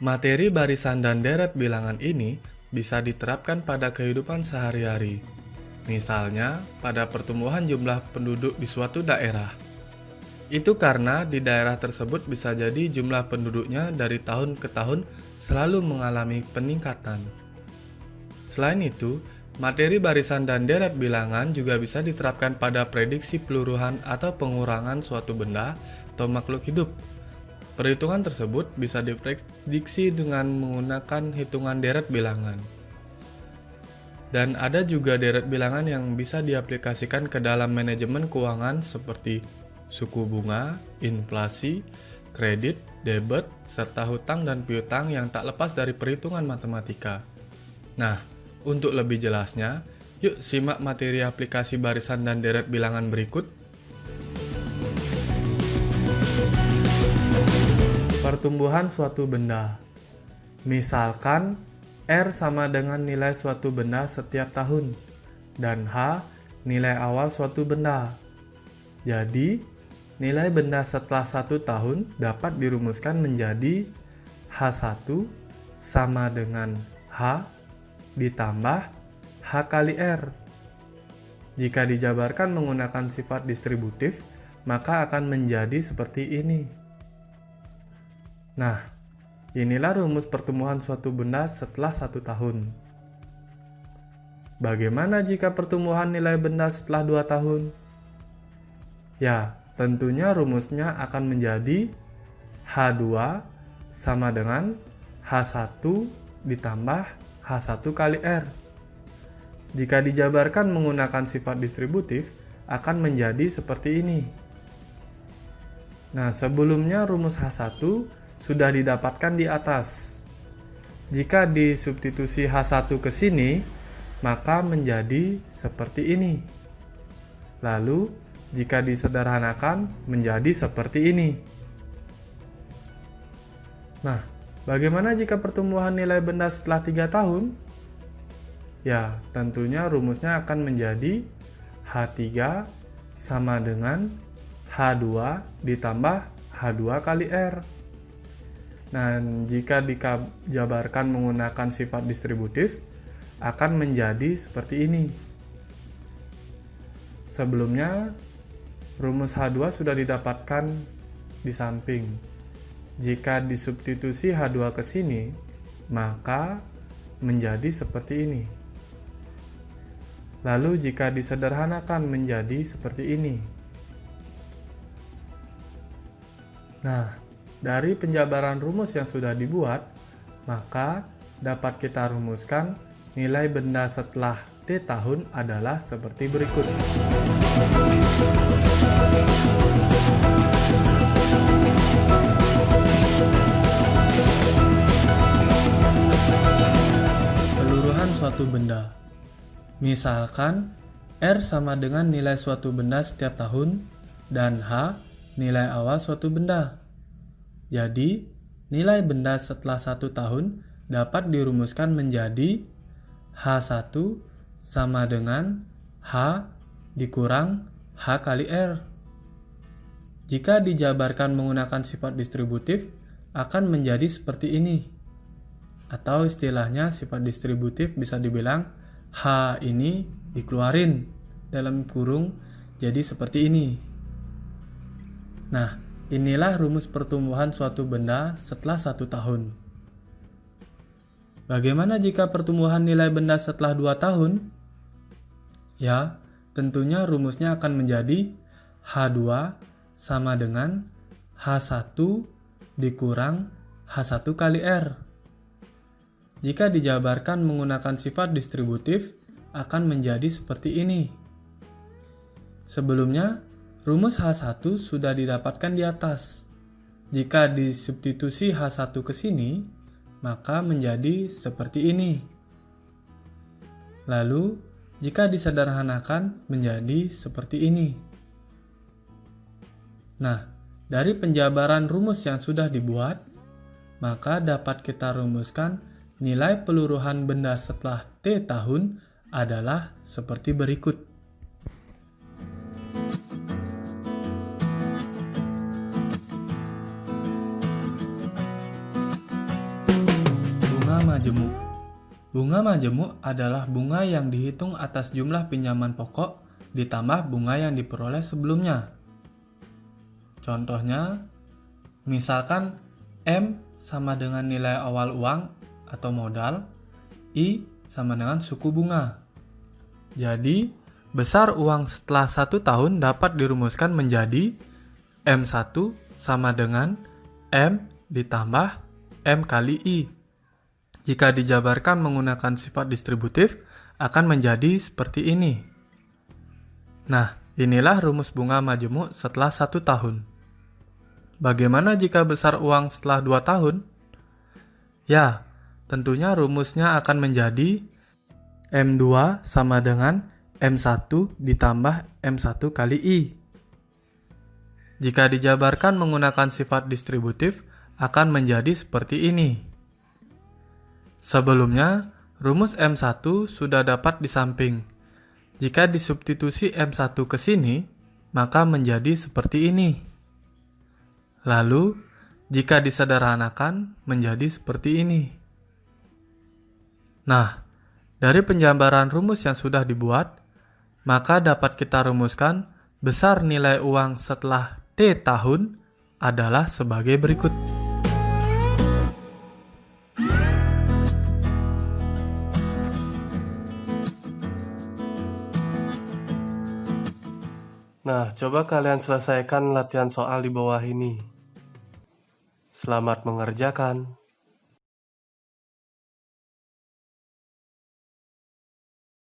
Materi barisan dan deret bilangan ini bisa diterapkan pada kehidupan sehari-hari. Misalnya, pada pertumbuhan jumlah penduduk di suatu daerah. Itu karena di daerah tersebut bisa jadi jumlah penduduknya dari tahun ke tahun selalu mengalami peningkatan. Selain itu, materi barisan dan deret bilangan juga bisa diterapkan pada prediksi peluruhan atau pengurangan suatu benda atau makhluk hidup. Perhitungan tersebut bisa diprediksi dengan menggunakan hitungan deret bilangan. Dan ada juga deret bilangan yang bisa diaplikasikan ke dalam manajemen keuangan seperti suku bunga, inflasi, kredit, debit, serta hutang dan piutang yang tak lepas dari perhitungan matematika. Nah, untuk lebih jelasnya, yuk simak materi aplikasi barisan dan deret bilangan berikut. Pertumbuhan suatu benda. Misalkan, R sama dengan nilai suatu benda setiap tahun, dan H nilai awal suatu benda. Jadi, nilai benda setelah 1 tahun dapat dirumuskan menjadi H1 sama dengan H ditambah H kali R. Jika dijabarkan menggunakan sifat distributif, maka akan menjadi seperti ini. Nah, inilah rumus pertumbuhan suatu benda setelah 1 tahun. Bagaimana jika pertumbuhan nilai benda setelah 2 tahun? Ya, tentunya rumusnya akan menjadi H2 sama dengan H1 ditambah H1 kali R. Jika dijabarkan menggunakan sifat distributif, akan menjadi seperti ini. Nah, sebelumnya rumus H1 sudah didapatkan di atas. Jika disubstitusi H1 ke sini, maka menjadi seperti ini. Lalu, jika disederhanakan menjadi seperti ini. Nah, bagaimana jika pertumbuhan nilai benda setelah 3 tahun? Ya, tentunya rumusnya akan menjadi H3 sama dengan H2 ditambah H2 kali R. Dan jika dijabarkan menggunakan sifat distributif, akan menjadi seperti ini. Sebelumnya, rumus H2 sudah didapatkan di samping. Jika disubstitusi H2 ke sini, maka menjadi seperti ini. Lalu jika disederhanakan menjadi seperti ini. Nah, dari penjabaran rumus yang sudah dibuat, maka dapat kita rumuskan nilai benda setelah T tahun adalah seperti berikut. Peluruhan suatu benda. Misalkan, R sama dengan nilai suatu benda setiap tahun, dan H nilai awal suatu benda. Jadi, nilai benda setelah 1 tahun dapat dirumuskan menjadi H1 sama dengan H dikurang H kali R. Jika dijabarkan menggunakan sifat distributif, akan menjadi seperti ini. Atau istilahnya sifat distributif bisa dibilang H ini dikeluarin dalam kurung jadi seperti ini. Nah, inilah rumus pertumbuhan suatu benda setelah 1 tahun. Bagaimana jika pertumbuhan nilai benda setelah 2 tahun? Ya, tentunya rumusnya akan menjadi H2 sama dengan H1 dikurang H1 kali R. Jika dijabarkan menggunakan sifat distributif, akan menjadi seperti ini. Sebelumnya, rumus H1 sudah didapatkan di atas. Jika disubstitusi H1 ke sini, maka menjadi seperti ini. Lalu, jika disederhanakan menjadi seperti ini. Nah, dari penjabaran rumus yang sudah dibuat, maka dapat kita rumuskan nilai peluruhan benda setelah T tahun adalah seperti berikut. majemuk. Bunga majemuk adalah bunga yang dihitung atas jumlah pinjaman pokok ditambah bunga yang diperoleh sebelumnya. Contohnya, misalkan M sama dengan nilai awal uang atau modal, I sama dengan suku bunga. Jadi, besar uang setelah 1 tahun dapat dirumuskan menjadi M1 sama dengan M ditambah M kali I. Jika dijabarkan menggunakan sifat distributif, akan menjadi seperti ini. Nah, inilah rumus bunga majemuk setelah 1 tahun. Bagaimana jika besar uang setelah 2 tahun? Ya, tentunya rumusnya akan menjadi M2 sama dengan M1 ditambah M1 kali I. Jika dijabarkan menggunakan sifat distributif, akan menjadi seperti ini. Sebelumnya, rumus M1 sudah dapat di samping. Jika disubstitusi M1 ke sini, maka menjadi seperti ini. Lalu, jika disederhanakan, menjadi seperti ini. Nah, dari penjabaran rumus yang sudah dibuat, maka dapat kita rumuskan besar nilai uang setelah T tahun adalah sebagai berikut. Nah, coba kalian selesaikan latihan soal di bawah ini. Selamat mengerjakan.